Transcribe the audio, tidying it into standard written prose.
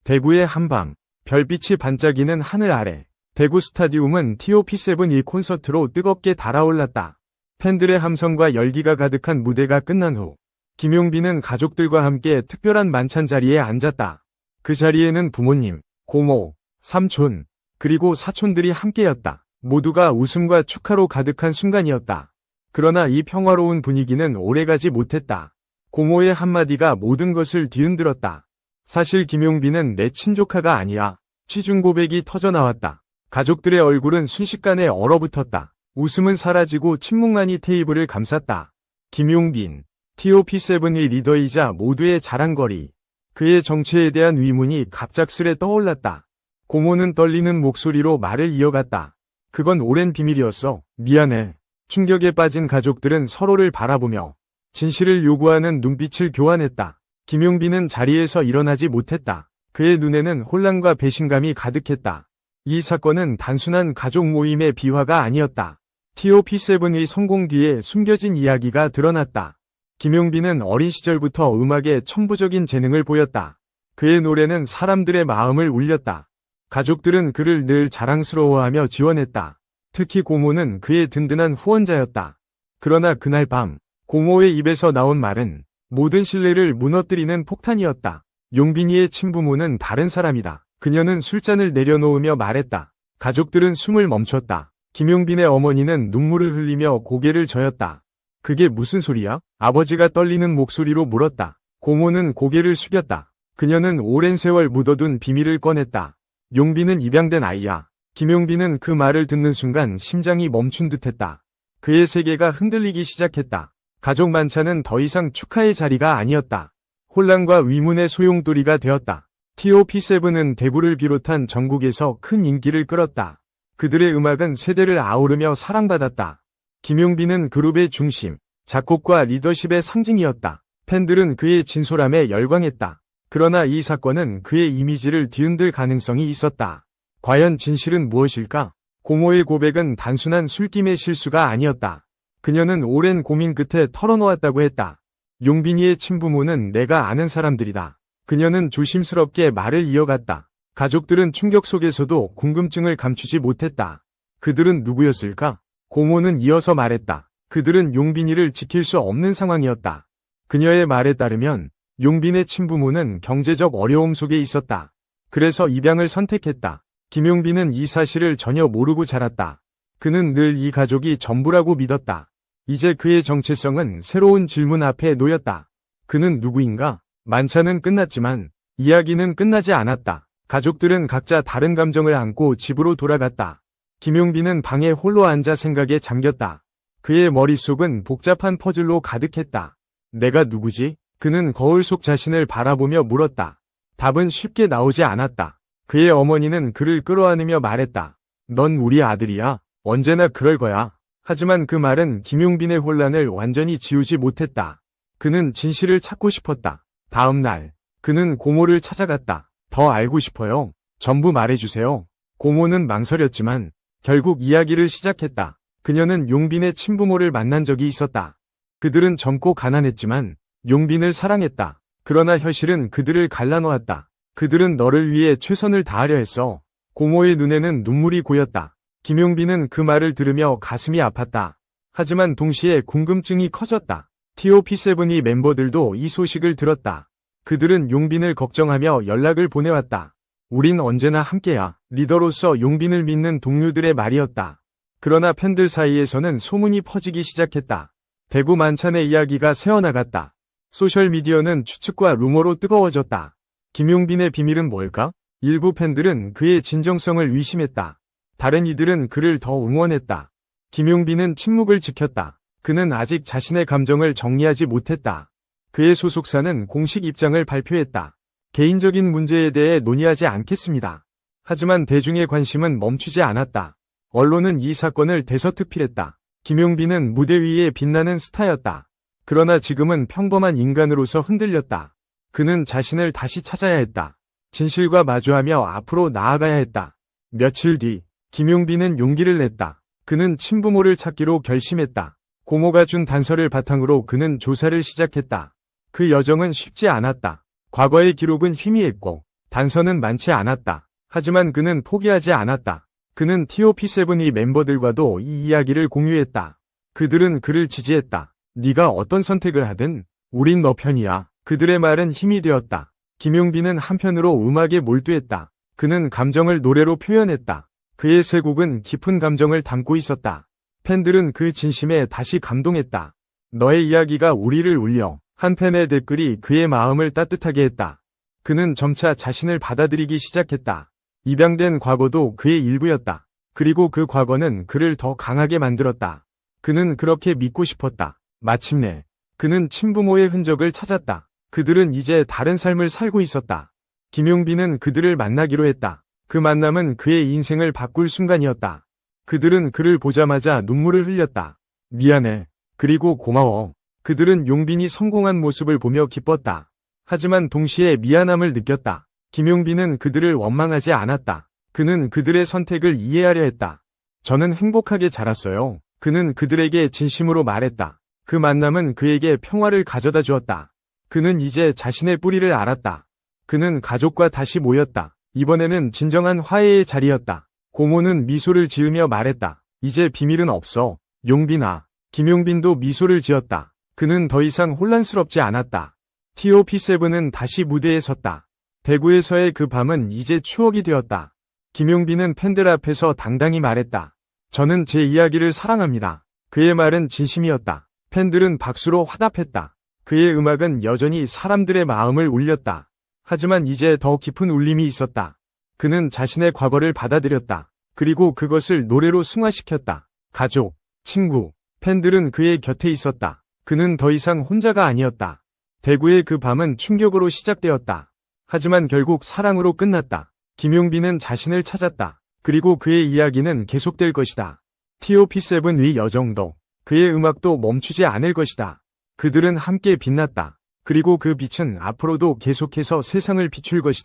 대구의 한밤, 별빛이 반짝이는 하늘 아래. 대구 스타디움은 TOP7 이 콘서트로 뜨겁게 달아올랐다. 팬들의 함성과 열기가 가득한 무대가 끝난 후 김용빈은 가족들과 함께 특별한 만찬 자리에 앉았다. 그 자리에는 부모님, 고모, 삼촌, 그리고 사촌들이 함께였다. 모두가 웃음과 축하로 가득한 순간이었다. 그러나 이 평화로운 분위기는 오래가지 못했다. 고모의 한마디가 모든 것을 뒤흔들었다. 사실 김용빈은 내 친조카가 아니야. 취중 고백이 터져나왔다. 가족들의 얼굴은 순식간에 얼어붙었다. 웃음은 사라지고 침묵만이 테이블을 감쌌다. 김용빈, TOP7의 리더이자 모두의 자랑거리. 그의 정체에 대한 의문이 갑작스레 떠올랐다. 고모는 떨리는 목소리로 말을 이어갔다. 그건 오랜 비밀이었어. 미안해. 충격에 빠진 가족들은 서로를 바라보며 진실을 요구하는 눈빛을 교환했다. 김용빈은 자리에서 일어나지 못했다. 그의 눈에는 혼란과 배신감이 가득했다. 이 사건은 단순한 가족 모임의 비화가 아니었다. TOP7의 성공 뒤에 숨겨진 이야기가 드러났다. 김용빈은 어린 시절부터 음악에 천부적인 재능을 보였다. 그의 노래는 사람들의 마음을 울렸다. 가족들은 그를 늘 자랑스러워하며 지원했다. 특히 고모는 그의 든든한 후원자였다. 그러나 그날 밤, 고모의 입에서 나온 말은 모든 신뢰를 무너뜨리는 폭탄이었다. 용빈이의 친부모는 다른 사람이다. 그녀는 술잔을 내려놓으며 말했다. 가족들은 숨을 멈췄다. 김용빈의 어머니는 눈물을 흘리며 고개를 저었다. 그게 무슨 소리야? 아버지가 떨리는 목소리로 물었다. 고모는 고개를 숙였다. 그녀는 오랜 세월 묻어둔 비밀을 꺼냈다. 용빈은 입양된 아이야. 김용빈은 그 말을 듣는 순간 심장이 멈춘 듯했다. 그의 세계가 흔들리기 시작했다. 가족 만찬은 더 이상 축하의 자리가 아니었다. 혼란과 위문의 소용돌이가 되었다. TOP7은 대구를 비롯한 전국에서 큰 인기를 끌었다. 그들의 음악은 세대를 아우르며 사랑받았다. 김용빈은 그룹의 중심, 작곡과 리더십의 상징이었다. 팬들은 그의 진솔함에 열광했다. 그러나 이 사건은 그의 이미지를 뒤흔들 가능성이 있었다. 과연 진실은 무엇일까? 고모의 고백은 단순한 술김의 실수가 아니었다. 그녀는 오랜 고민 끝에 털어놓았다고 했다. 용빈이의 친부모는 내가 아는 사람들이다. 그녀는 조심스럽게 말을 이어갔다. 가족들은 충격 속에서도 궁금증을 감추지 못했다. 그들은 누구였을까? 고모는 이어서 말했다. 그들은 용빈이를 지킬 수 없는 상황이었다. 그녀의 말에 따르면 용빈의 친부모는 경제적 어려움 속에 있었다. 그래서 입양을 선택했다. 김용빈은 이 사실을 전혀 모르고 자랐다. 그는 늘 이 가족이 전부라고 믿었다. 이제 그의 정체성은 새로운 질문 앞에 놓였다. 그는 누구인가? 만찬은 끝났지만 이야기는 끝나지 않았다. 가족들은 각자 다른 감정을 안고 집으로 돌아갔다. 김용빈은 방에 홀로 앉아 생각에 잠겼다. 그의 머릿속은 복잡한 퍼즐로 가득했다. 내가 누구지? 그는 거울 속 자신을 바라보며 물었다. 답은 쉽게 나오지 않았다. 그의 어머니는 그를 끌어안으며 말했다. 넌 우리 아들이야. 언제나 그럴 거야. 하지만 그 말은 김용빈의 혼란을 완전히 지우지 못했다. 그는 진실을 찾고 싶었다. 다음 날, 그는 고모를 찾아갔다. 더 알고 싶어요. 전부 말해주세요. 고모는 망설였지만 결국 이야기를 시작했다. 그녀는 용빈의 친부모를 만난 적이 있었다. 그들은 젊고 가난했지만 용빈을 사랑했다. 그러나 현실은 그들을 갈라놓았다. 그들은 너를 위해 최선을 다하려 했어. 고모의 눈에는 눈물이 고였다. 김용빈은 그 말을 들으며 가슴이 아팠다. 하지만 동시에 궁금증이 커졌다. TOP7 멤버들도 이 소식을 들었다. 그들은 용빈을 걱정하며 연락을 보내왔다. 우린 언제나 함께야. 리더로서 용빈을 믿는 동료들의 말이었다. 그러나 팬들 사이에서는 소문이 퍼지기 시작했다. 대구 만찬의 이야기가 새어나갔다. 소셜미디어는 추측과 루머로 뜨거워졌다. 김용빈의 비밀은 뭘까? 일부 팬들은 그의 진정성을 의심했다. 다른 이들은 그를 더 응원했다. 김용빈은 침묵을 지켰다. 그는 아직 자신의 감정을 정리하지 못했다. 그의 소속사는 공식 입장을 발표했다. 개인적인 문제에 대해 논의하지 않겠습니다. 하지만 대중의 관심은 멈추지 않았다. 언론은 이 사건을 대서특필했다. 김용빈은 무대 위에 빛나는 스타였다. 그러나 지금은 평범한 인간으로서 흔들렸다. 그는 자신을 다시 찾아야 했다. 진실과 마주하며 앞으로 나아가야 했다. 며칠 뒤, 김용빈은 용기를 냈다. 그는 친부모를 찾기로 결심했다. 고모가 준 단서를 바탕으로 그는 조사를 시작했다. 그 여정은 쉽지 않았다. 과거의 기록은 희미했고 단서는 많지 않았다. 하지만 그는 포기하지 않았다. 그는 TOP7이 멤버들과도 이 이야기를 공유했다. 그들은 그를 지지했다. 네가 어떤 선택을 하든 우린 너 편이야. 그들의 말은 힘이 되었다. 김용빈은 한편으로 음악에 몰두했다. 그는 감정을 노래로 표현했다. 그의 세 곡은 깊은 감정을 담고 있었다. 팬들은 그 진심에 다시 감동했다. 너의 이야기가 우리를 울려. 한 팬의 댓글이 그의 마음을 따뜻하게 했다. 그는 점차 자신을 받아들이기 시작했다. 입양된 과거도 그의 일부였다. 그리고 그 과거는 그를 더 강하게 만들었다. 그는 그렇게 믿고 싶었다. 마침내 그는 친부모의 흔적을 찾았다. 그들은 이제 다른 삶을 살고 있었다. 김용빈은 그들을 만나기로 했다. 그 만남은 그의 인생을 바꿀 순간이었다. 그들은 그를 보자마자 눈물을 흘렸다. 미안해. 그리고 고마워. 그들은 용빈이 성공한 모습을 보며 기뻤다. 하지만 동시에 미안함을 느꼈다. 김용빈은 그들을 원망하지 않았다. 그는 그들의 선택을 이해하려 했다. 저는 행복하게 자랐어요. 그는 그들에게 진심으로 말했다. 그 만남은 그에게 평화를 가져다 주었다. 그는 이제 자신의 뿌리를 알았다. 그는 가족과 다시 모였다. 이번에는 진정한 화해의 자리였다. 고모는 미소를 지으며 말했다. 이제 비밀은 없어. 용빈아. 김용빈도 미소를 지었다. 그는 더 이상 혼란스럽지 않았다. TOP7은 다시 무대에 섰다. 대구에서의 그 밤은 이제 추억이 되었다. 김용빈은 팬들 앞에서 당당히 말했다. 저는 제 이야기를 사랑합니다. 그의 말은 진심이었다. 팬들은 박수로 화답했다. 그의 음악은 여전히 사람들의 마음을 울렸다. 하지만 이제 더 깊은 울림이 있었다. 그는 자신의 과거를 받아들였다. 그리고 그것을 노래로 승화시켰다. 가족, 친구, 팬들은 그의 곁에 있었다. 그는 더 이상 혼자가 아니었다. 대구의 그 밤은 충격으로 시작되었다. 하지만 결국 사랑으로 끝났다. 김용빈은 자신을 찾았다. 그리고 그의 이야기는 계속될 것이다. TOP7의 여정도, 그의 음악도 멈추지 않을 것이다. 그들은 함께 빛났다. 그리고 그 빛은 앞으로도 계속해서 세상을 비출 것이다.